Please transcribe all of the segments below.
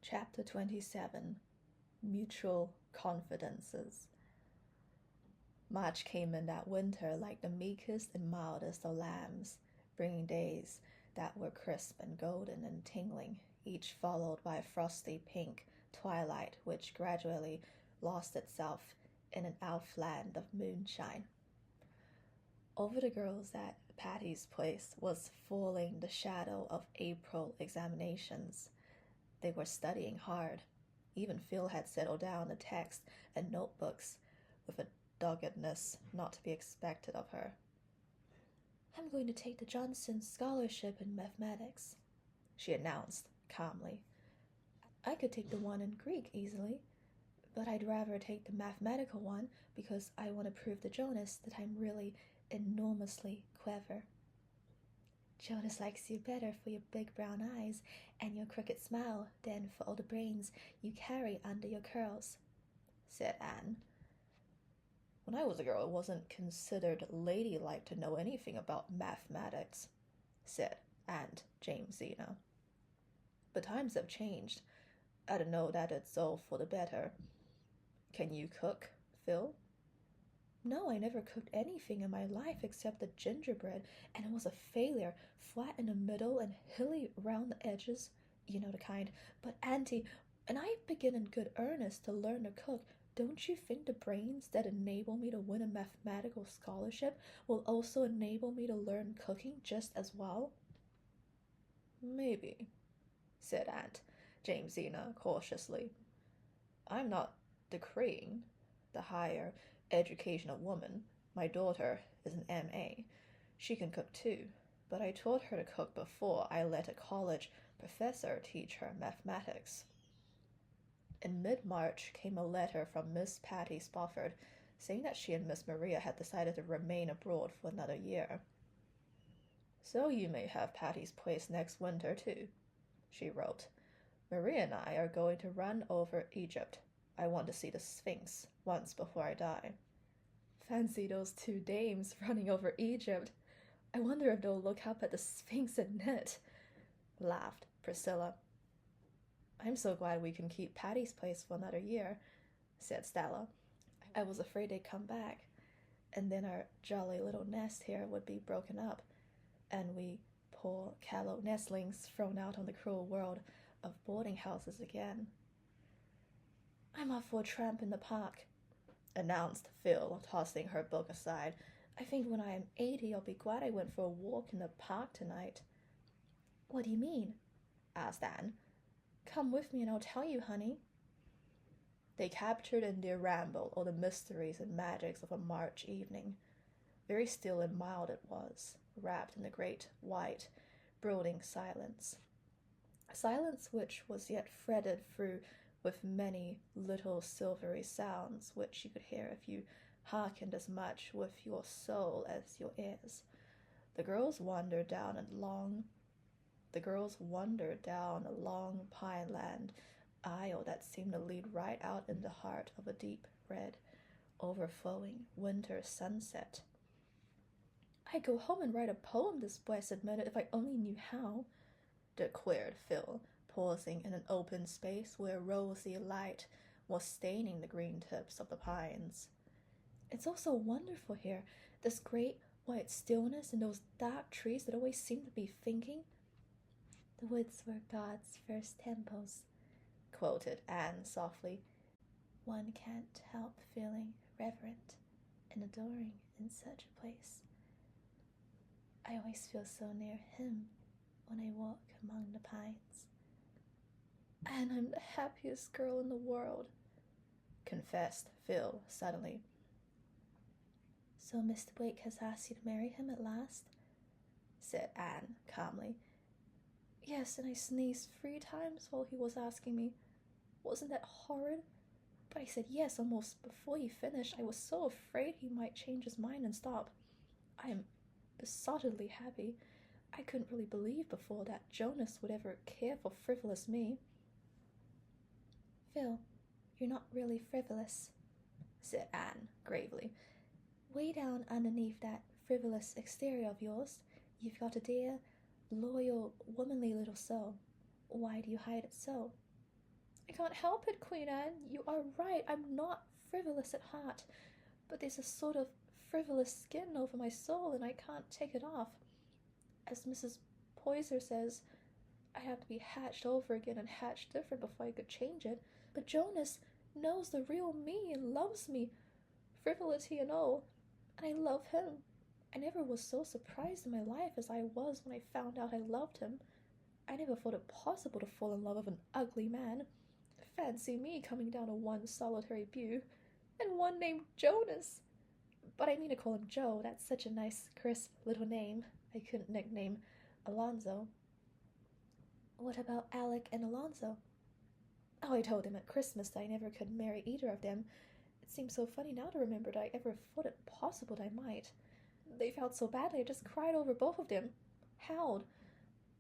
Chapter 27 Mutual Confidences. March came in that winter like the meekest and mildest of lambs, bringing days that were crisp and golden and tingling, each followed by a frosty pink twilight which gradually lost itself in an elf-land of moonshine. Over the girls at Patty's place was falling the shadow of April examinations. They were studying hard. Even Phil had settled down the text and notebooks with a doggedness not to be expected of her. "I'm going to take the Johnson Scholarship in Mathematics," she announced calmly. "I could take the one in Greek easily, but I'd rather take the mathematical one because I want to prove to Jonas that I'm really enormously clever." "Jonas likes you better for your big brown eyes and your crooked smile than for all the brains you carry under your curls," said Anne. "When I was a girl, it wasn't considered ladylike to know anything about mathematics," said Aunt Jamesina. "But times have changed. I don't know that it's all for the better. Can you cook, Phil?" "No, I never cooked anything in my life except the gingerbread, and it was a failure, flat in the middle and hilly round the edges, you know the kind. But Auntie, when I begin in good earnest to learn to cook, don't you think the brains that enable me to win a mathematical scholarship will also enable me to learn cooking just as well?" "Maybe," said Aunt Jamesina cautiously. "I'm not decreeing the higher education of woman. My daughter is an M.A. She can cook too, but I taught her to cook before I let a college professor teach her mathematics." In mid-March came a letter from Miss Patty Spofford saying that she and Miss Maria had decided to remain abroad for another year. "So you may have Patty's place next winter too," she wrote. "Maria and I are going to run over Egypt. I want to see the Sphinx once before I die." "Fancy those two dames running over Egypt. I wonder if they'll look up at the Sphinx at night," laughed Priscilla. "I'm so glad we can keep Patty's place for another year," said Stella. "I was afraid they'd come back, and then our jolly little nest here would be broken up, and we poor callow nestlings thrown out on the cruel world of boarding houses again." "I'm off for a tramp in the park," announced Phil, tossing her book aside. "I think when I am 80 I'll be glad I went for a walk in the park tonight." "What do you mean?" asked Anne. "Come with me and I'll tell you, honey." They captured in their ramble all the mysteries and magics of a March evening. Very still and mild it was, wrapped in the great, white, brooding silence. A silence which was yet threaded through with many little silvery sounds which you could hear if you hearkened as much with your soul as your ears. The girls wandered down a long pine-land aisle that seemed to lead right out in the heart of a deep red, overflowing winter sunset. "I'd go home and write a poem this blessed minute if I only knew how," declared Phil, pausing in an open space where rosy light was staining the green tips of the pines. "It's all so wonderful here, this great white stillness and those dark trees that always seem to be thinking." "The woods were God's first temples," quoted Anne softly. "One can't help feeling reverent and adoring in such a place. I always feel so near him when I walk among the pines." "And I'm the happiest girl in the world," confessed Phil suddenly. "So Mr. Blake has asked you to marry him at last?" said Anne calmly. "Yes, and I sneezed 3 times while he was asking me. Wasn't that horrid? But I said yes almost before he finished. I was so afraid he might change his mind and stop. I am besottedly happy. I couldn't really believe before that Jonas would ever care for frivolous me." "Phil, you're not really frivolous," said Anne gravely. "Way down underneath that frivolous exterior of yours, you've got a dear, loyal, womanly little soul. Why do you hide it so?" I can't help it, Queen Anne. You are right. I'm not frivolous at heart, but there's a sort of frivolous skin over my soul, and I can't take it off. As Mrs. Poyser says, I have to be hatched over again and hatched different before I could change it. But Jonas knows the real me and loves me, frivolity and all, and I love him. I never was so surprised in my life as I was when I found out I loved him. I never thought it possible to fall in love with an ugly man. Fancy me coming down to one solitary butte, and one named Jonas. But I mean to call him Joe. That's such a nice, crisp little name. I couldn't nickname Alonzo. What about Alec and Alonzo? Oh, I told him at Christmas that I never could marry either of them. It seems so funny now to remember that I ever thought it possible that I might. They felt so badly I just cried over both of them. Howled.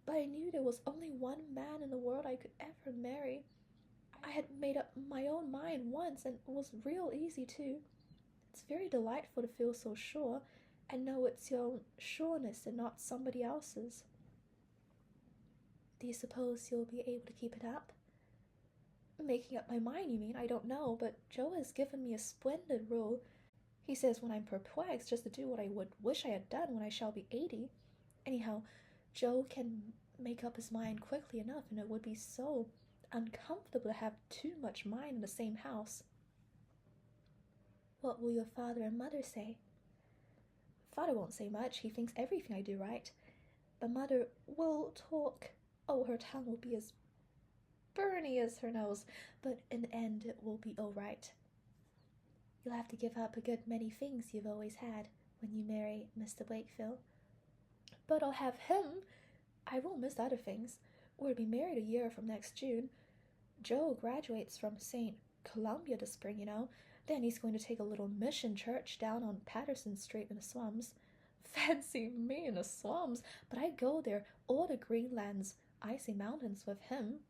But I knew there was only one man in the world I could ever marry. I had made up my own mind once, and it was real easy too. It's very delightful to feel so sure, and know it's your own sureness and not somebody else's. Do you suppose you'll be able to keep it up? Making up my mind, you mean? I don't know, but Joe has given me a splendid rule. He says when I'm perplexed just to do what I would wish I had done when I shall be 80. Anyhow, Joe can make up his mind quickly enough, and it would be so uncomfortable to have too much mind in the same house. What will your father and mother say? Father won't say much. He thinks everything I do right. But mother will talk. Oh, her tongue will be as burny as her nose, but in the end it will be all right. You'll have to give up a good many things you've always had when you marry Mr. Wakefield. But I'll have him. I won't miss other things. We'll be married a year from next June. Joe graduates from St. Columbia this spring, you know. Then he's going to take a little mission church down on Patterson Street in the slums. Fancy me in the slums, but I'd go there, or the Greenland's icy mountains with him.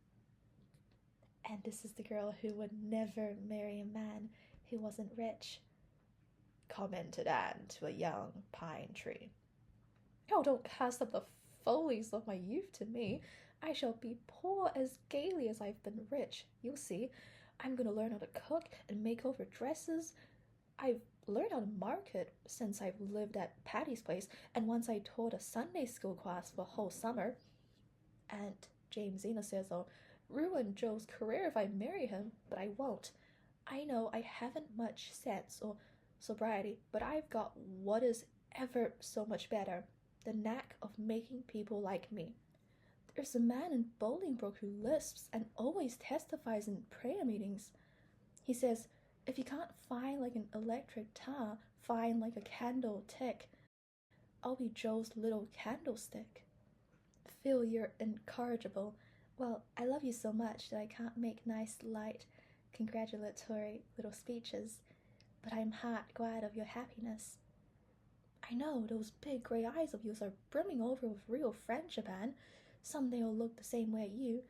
And this is the girl who would never marry a man who wasn't rich, commented Anne to a young pine tree. Oh, don't cast up the follies of my youth to me. I shall be poor as gaily as I've been rich. You'll see. I'm going to learn how to cook and make over dresses. I've learned how to market since I've lived at Patty's place, and once I taught a Sunday school class for a whole summer. Aunt Jamesina says I'll ruin Joe's career if I marry him, but I won't. I know I haven't much sense or sobriety, but I've got what is ever so much better, the knack of making people like me. There's a man in Bolingbroke who lisps and always testifies in prayer meetings. He says, if you can't find like an electric tar, find like a candle tick. I'll be Joe's little candlestick. Phil, you're incorrigible. Well, I love you so much that I can't make nice, light, congratulatory little speeches, but I'm heart glad of your happiness. I know those big grey eyes of yours are brimming over with real friendship, Anne. Someday I'll look the same way at you.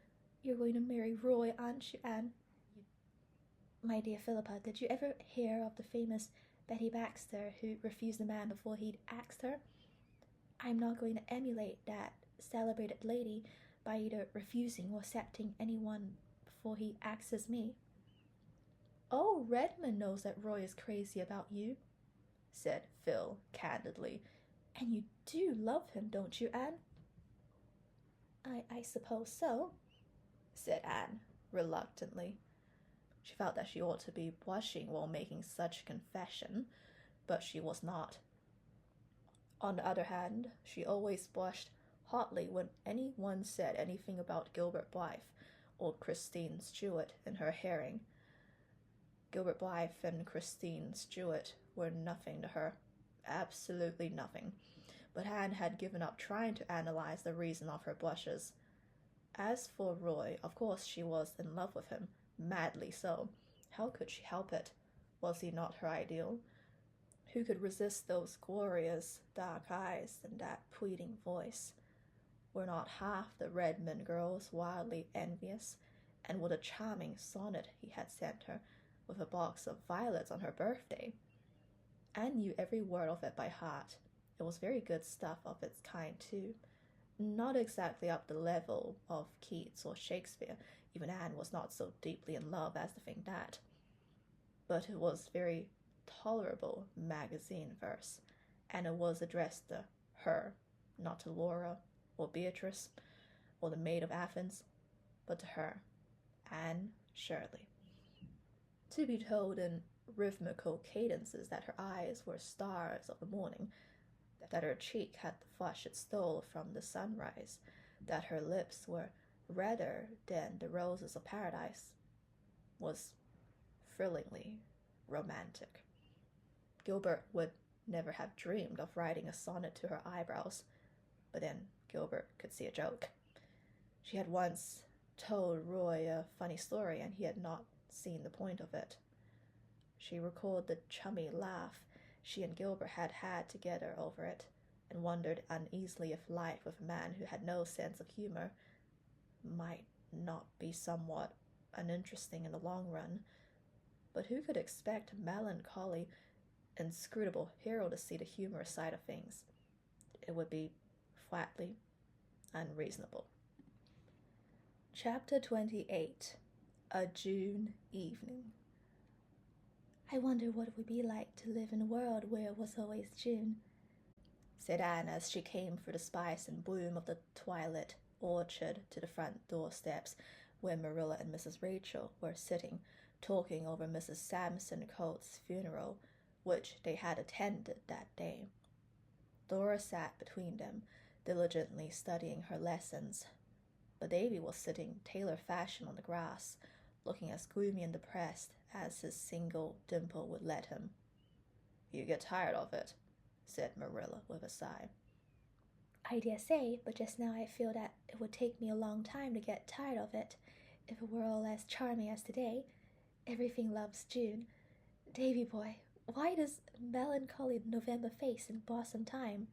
You're going to marry Roy, aren't you, Anne? My dear Philippa, did you ever hear of the famous Betty Baxter who refused a man before he'd asked her? I'm not going to emulate that celebrated lady by either refusing or accepting anyone before he axes me. Oh, Redmond knows that Roy is crazy about you, said Phil candidly. And you do love him, don't you, Anne? I suppose so, said Anne reluctantly. She felt that she ought to be blushing while making such a confession, but she was not. On the other hand, she always blushed hotly when anyone said anything about Gilbert Blythe or Christine Stuart in her hearing. Gilbert Blythe and Christine Stuart were nothing to her, absolutely nothing, but Anne had given up trying to analyze the reason of her blushes. As for Roy, of course she was in love with him, madly so. How could she help it? Was he not her ideal? Who could resist those glorious dark eyes and that pleading voice? Were not half the Redmond girls wildly envious, and what a charming sonnet he had sent her, with a box of violets on her birthday? Anne knew every word of it by heart. It was very good stuff of its kind, too. Not exactly up the level of Keats or Shakespeare. Even Anne was not so deeply in love as to think that. But it was very tolerable magazine verse, and it was addressed to her, not to Laura or Beatrice or the Maid of Athens, but to her, Anne Shirley. To be told in rhythmical cadences that her eyes were stars of the morning, that her cheek had the flush it stole from the sunrise, that her lips were redder than the roses of paradise, was thrillingly romantic. Gilbert would never have dreamed of writing a sonnet to her eyebrows, but then Gilbert could see a joke. She had once told Roy a funny story, and he had not seen the point of it. She recalled the chummy laugh she and Gilbert had had together over it, and wondered uneasily if life with a man who had no sense of humor might not be somewhat uninteresting in the long run. But who could expect a melancholy, inscrutable hero to see the humorous side of things? It would be flatly unreasonable. Chapter 28. A June Evening. I wonder what it would be like to live in a world where it was always June, said Anne as she came through the spice and bloom of the twilit orchard to the front doorsteps, where Marilla and Mrs. Rachel were sitting, talking over Mrs. Samson Colt's funeral, which they had attended that day. Dora sat between them, diligently studying her lessons, but Davy was sitting tailor fashion on the grass, looking as gloomy and depressed as his single dimple would let him. You get tired of it, said Marilla with a sigh. I dare say, but just now I feel that it would take me a long time to get tired of it, if it were all as charming as today. Everything loves June. Davy boy, why does melancholy November face in blossom time?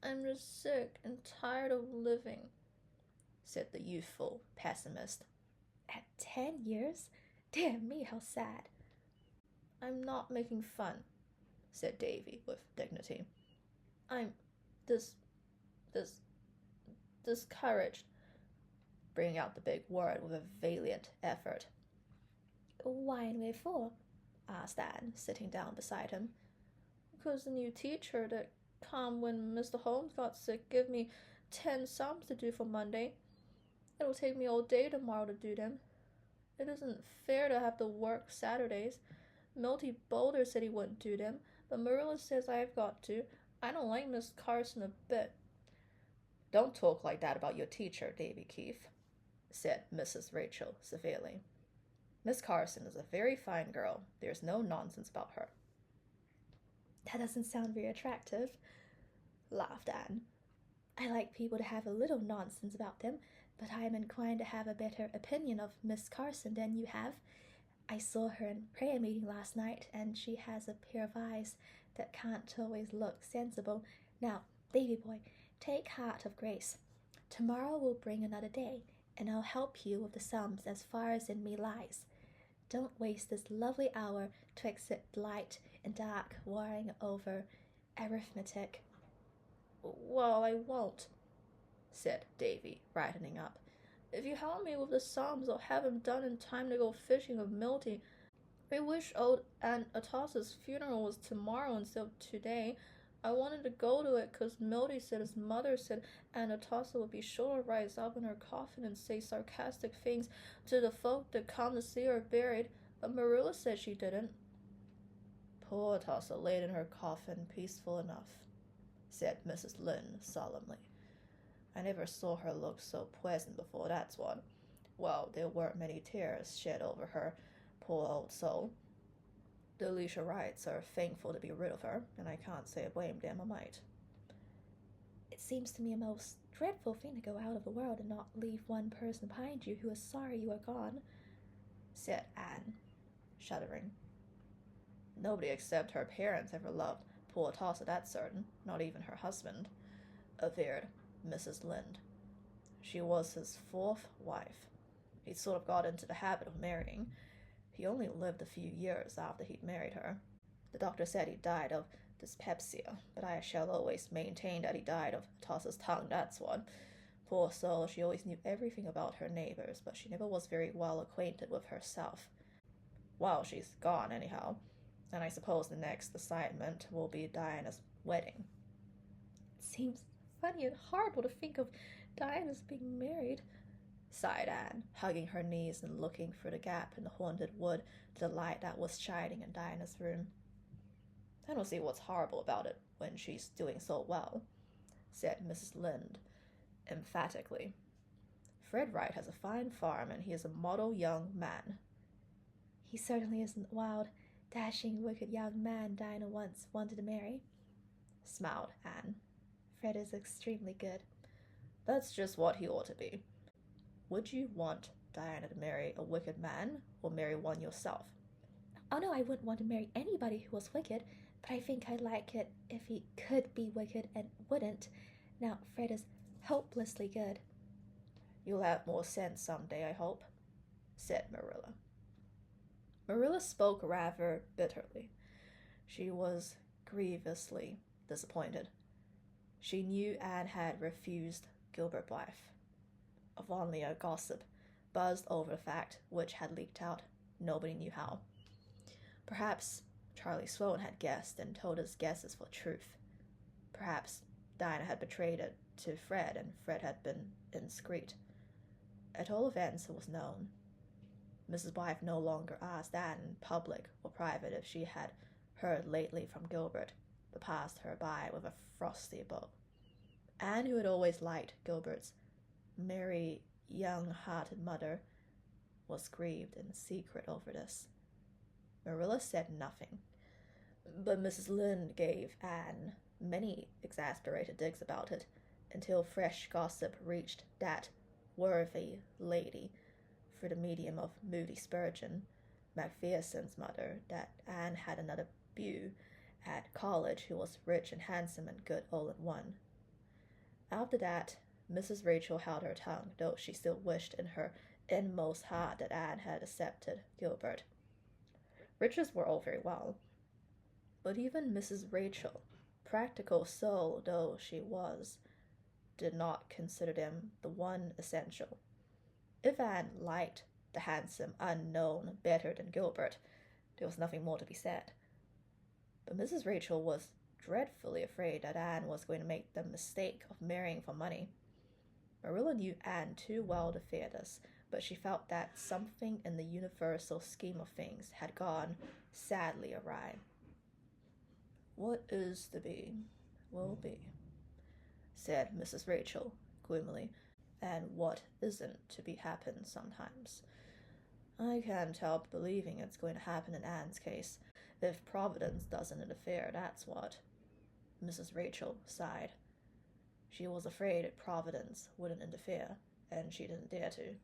I'm just sick and tired of living, said the youthful pessimist. At 10 years? Dear me, how sad. I'm not making fun, said Davy with dignity. I'm discouraged, bringing out the big word with a valiant effort. Why and wherefore? Asked Anne, sitting down beside him. Because the new teacher that come when Mr. Holmes got sick give me 10 sums to do for Monday. It'll take me all day tomorrow to do them. It isn't fair to have to work Saturdays. Milty Boulder said he wouldn't do them, but Marilla says I've got to. I don't like Miss Carson a bit. Don't talk like that about your teacher, Davy Keith, said Mrs. Rachel severely. Miss Carson is a very fine girl. There's no nonsense about her. That doesn't sound very attractive, laughed Anne. I like people to have a little nonsense about them, but I am inclined to have a better opinion of Miss Carson than you have. I saw her in prayer meeting last night, and she has a pair of eyes that can't always look sensible. Now, Davy boy, take heart of grace. Tomorrow will bring another day, and I'll help you with the sums as far as in me lies. Don't waste this lovely hour twixt light and dark worrying over arithmetic. Well, I won't, said Davy, brightening up. If you help me with the sums, I'll have him done in time to go fishing with Milty. I wish old Aunt Atossa's funeral was tomorrow instead of today. I wanted to go to it 'cause Milty said his mother said Aunt Atossa would be sure to rise up in her coffin and say sarcastic things to the folk that come to see her buried, but Marilla said she didn't. Poor Atossa laid in her coffin peaceful enough, said Mrs. Lynde solemnly. I never saw her look so pleasant before, that's what. Well, there weren't many tears shed over her, poor old soul. The Alicia Wrights are thankful to be rid of her, and I can't say I blame them a mite. It seems to me a most dreadful thing to go out of the world and not leave one person behind you who is sorry you are gone, said Anne, shuddering. Nobody except her parents ever loved poor Atossa, that's certain, not even her husband, averred Mrs. Lynde. She was his fourth wife. He'd sort of got into the habit of marrying. He only lived a few years after he'd married her. The doctor said he died of dyspepsia, but I shall always maintain that he died of a tosser's tongue, that's what. Poor soul, she always knew everything about her neighbors, but she never was very well acquainted with herself. Well, she's gone anyhow, and I suppose the next assignment will be Diana's wedding. It seems funny and horrible to think of Diana's being married, sighed Anne, hugging her knees and looking through the gap in the haunted wood to the light that was shining in Diana's room. I don't see what's horrible about it when she's doing so well, said Mrs. Lynde emphatically. Fred Wright has a fine farm, and he is a model young man. He certainly isn't the wild, dashing, wicked young man Diana once wanted to marry, smiled Anne. Fred is extremely good. That's just what he ought to be. Would you want Diana to marry a wicked man, or marry one yourself? Oh no, I wouldn't want to marry anybody who was wicked, but I think I'd like it if he could be wicked and wouldn't. Now, Fred is hopelessly good. You'll have more sense some day, I hope, said Marilla. Marilla spoke rather bitterly. She was grievously disappointed. She knew Anne had refused Gilbert Blythe. Only a gossip buzzed over the fact which had leaked out. Nobody knew how. Perhaps Charlie Sloane had guessed and told his guesses for truth. Perhaps Diana had betrayed it to Fred, and Fred had been indiscreet. At all events, it was known. Mrs. Blythe no longer asked Anne in public or private if she had heard lately from Gilbert, but passed her by with a frosty bow. Anne, who had always liked Gilbert's merry, young-hearted mother, was grieved in secret over this. Marilla said nothing, but Mrs. Lynde gave Anne many exasperated digs about it, until fresh gossip reached that worthy lady through the medium of Moody Spurgeon, Macpherson's mother, that Anne had another beau at college who was rich and handsome and good all in one. After that, Mrs. Rachel held her tongue, though she still wished in her inmost heart that Anne had accepted Gilbert. Riches were all very well, but even Mrs. Rachel, practical soul though she was, did not consider them the one essential. If Anne liked the handsome unknown better than Gilbert, there was nothing more to be said. But Mrs. Rachel was dreadfully afraid that Anne was going to make the mistake of marrying for money. Marilla knew Anne too well to fear this, but she felt that something in the universal scheme of things had gone sadly awry. What is to be, will be, said Mrs. Rachel gloomily, and what isn't to be happens sometimes. I can't help believing it's going to happen in Anne's case, if Providence doesn't interfere, that's what. Mrs. Rachel sighed. She was afraid Providence wouldn't interfere, and she didn't dare to.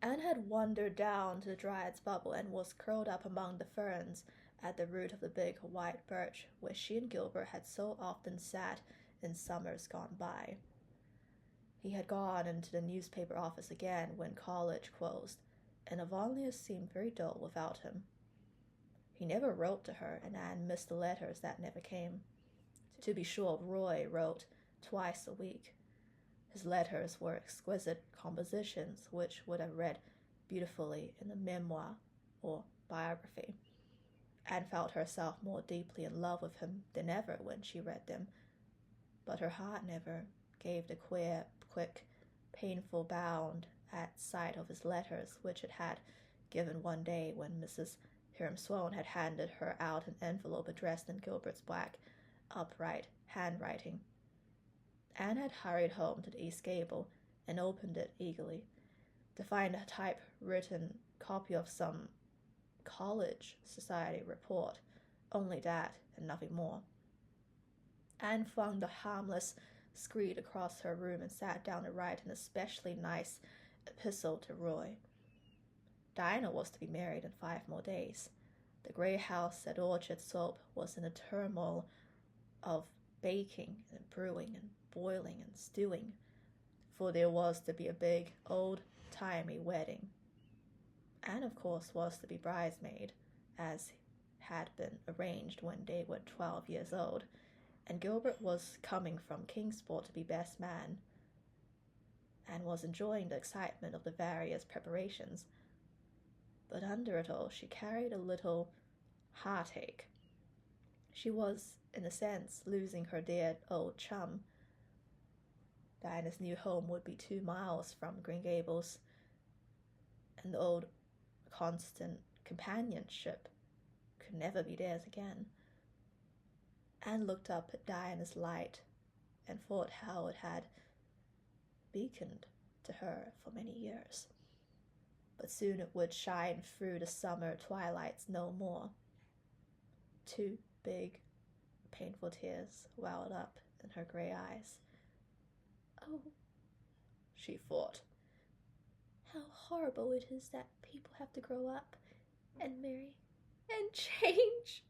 Anne had wandered down to the Dryad's Bubble and was curled up among the ferns at the root of the big white birch where she and Gilbert had so often sat in summers gone by. He had gone into the newspaper office again when college closed, and Avonlea seemed very dull without him. He never wrote to her, and Anne missed the letters that never came. To be sure, Roy wrote twice a week. His letters were exquisite compositions which would have read beautifully in a memoir or biography. Anne felt herself more deeply in love with him than ever when she read them, but her heart never gave the queer, quick, painful bound at sight of his letters which it had given one day when Mrs. Hiram Sloane had handed her out an envelope addressed in Gilbert's black, upright handwriting. Anne had hurried home to the East Gable and opened it eagerly, to find a typewritten copy of some college society report, only that and nothing more. Anne flung the harmless screed across her room and sat down to write an especially nice epistle to Roy. Diana was to be married in 5 more days. The grey house at Orchard Slope was in a turmoil of baking and brewing and boiling and stewing, for there was to be a big, old-timey wedding. Anne, of course, was to be bridesmaid, as had been arranged when they were 12 years old, and Gilbert was coming from Kingsport to be best man, and was enjoying the excitement of the various preparations. But under it all, she carried a little heartache. She was, in a sense, losing her dear old chum. Diana's new home would be 2 miles from Green Gables, and the old constant companionship could never be theirs again. Anne looked up at Diana's light and thought how it had beaconed to her for many years. But soon it would shine through the summer twilights no more. 2 big, painful tears welled up in her grey eyes. Oh, she thought. How horrible it is that people have to grow up and marry and change.